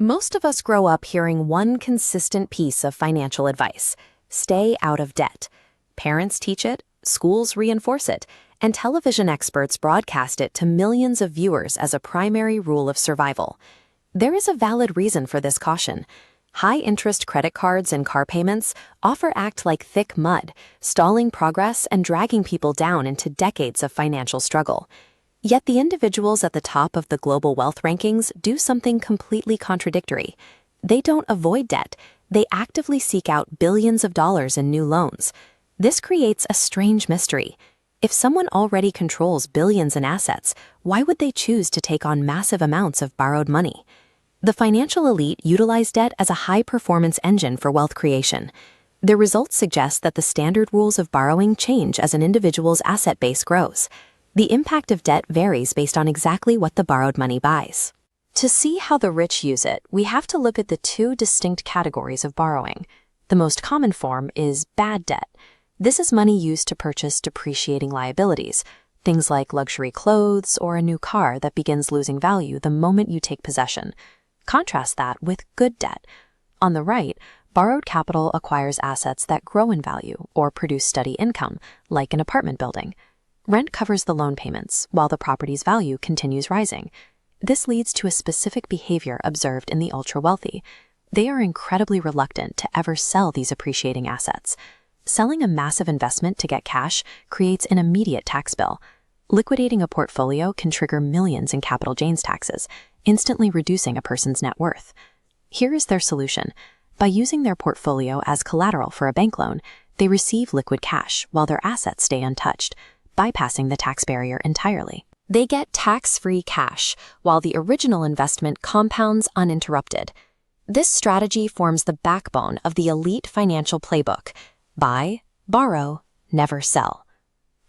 Most of us grow up hearing one consistent piece of financial advice: stay out of debt. Parents teach it, schools reinforce it, and television experts broadcast it to millions of viewers as a primary rule of survival. There is a valid reason for this caution. High-interest credit cards and car payments often act like thick mud, stalling progress and dragging people down into decades of financial struggle. Yet the individuals at the top of the global wealth rankings do something completely contradictory. They don't avoid debt, they actively seek out billions of dollars in new loans. This creates a strange mystery. If someone already controls billions in assets, why would they choose to take on massive amounts of borrowed money? The financial elite utilize debt as a high-performance engine for wealth creation. Their results suggest that the standard rules of borrowing change as an individual's asset base grows. The impact of debt varies based on exactly what the borrowed money buys. To see how the rich use it, we have to look at the two distinct categories of borrowing. The most common form is bad debt. This is money used to purchase depreciating liabilities, things like luxury clothes or a new car that begins losing value the moment you take possession. Contrast that with good debt. On the right, borrowed capital acquires assets that grow in value or produce steady income, like an apartment building. Rent covers the loan payments, while the property's value continues rising. This leads to a specific behavior observed in the ultra-wealthy. They are incredibly reluctant to ever sell these appreciating assets. Selling a massive investment to get cash creates an immediate tax bill. Liquidating a portfolio can trigger millions in capital gains taxes, instantly reducing a person's net worth. Here is their solution. By using their portfolio as collateral for a bank loan, they receive liquid cash while their assets stay untouched, bypassing the tax barrier entirely. They get tax-free cash, while the original investment compounds uninterrupted. This strategy forms the backbone of the elite financial playbook: buy, borrow, never sell.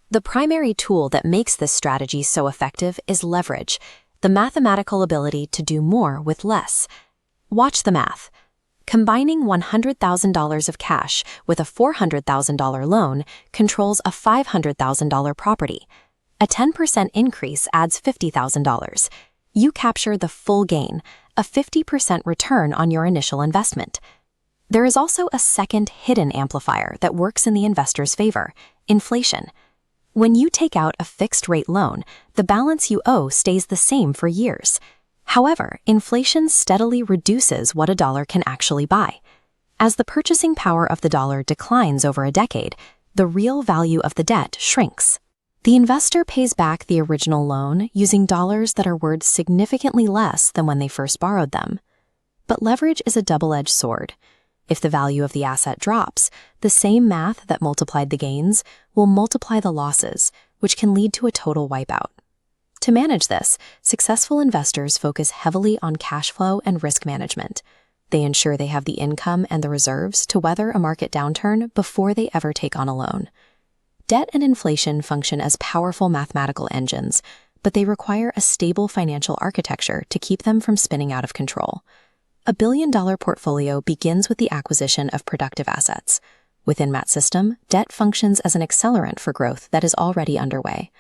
The primary tool that makes this strategy so effective is leverage, the mathematical ability to do more with less. Watch the math. Combining $100,000 of cash with a $400,000 loan controls a $500,000 property. A 10% increase adds $50,000. You capture the full gain, a 50% return on your initial investment. There is also a second hidden amplifier that works in the investor's favor: inflation. When you take out a fixed-rate loan, the balance you owe stays the same for years. However, inflation steadily reduces what a dollar can actually buy. As the purchasing power of the dollar declines over a decade, the real value of the debt shrinks. The investor pays back the original loan using dollars that are worth significantly less than when they first borrowed them. But leverage is a double-edged sword. If the value of the asset drops, the same math that multiplied the gains will multiply the losses, which can lead to a total wipeout. To manage this, successful investors focus heavily on cash flow and risk management. They ensure they have the income and the reserves to weather a market downturn before they ever take on a loan. Debt and inflation function as powerful mathematical engines, but they require a stable financial architecture to keep them from spinning out of control. A billion-dollar portfolio begins with the acquisition of productive assets. Within that system, debt functions as an accelerant for growth that is already underway.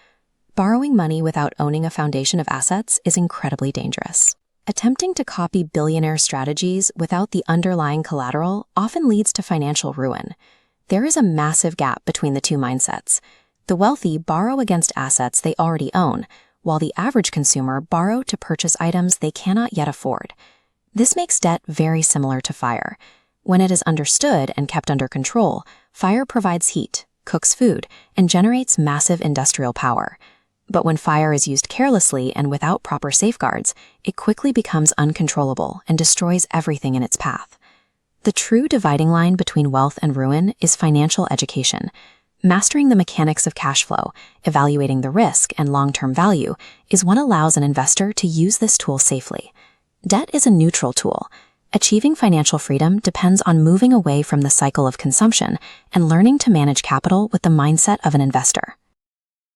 Borrowing money without owning a foundation of assets is incredibly dangerous. Attempting to copy billionaire strategies without the underlying collateral often leads to financial ruin. There is a massive gap between the two mindsets. The wealthy borrow against assets they already own, while the average consumer borrow to purchase items they cannot yet afford. This makes debt very similar to fire. When it is understood and kept under control, fire provides heat, cooks food, and generates massive industrial power. But when fire is used carelessly and without proper safeguards, it quickly becomes uncontrollable and destroys everything in its path. The true dividing line between wealth and ruin is financial education. Mastering the mechanics of cash flow, evaluating the risk and long-term value, is what allows an investor to use this tool safely. Debt is a neutral tool. Achieving financial freedom depends on moving away from the cycle of consumption and learning to manage capital with the mindset of an investor.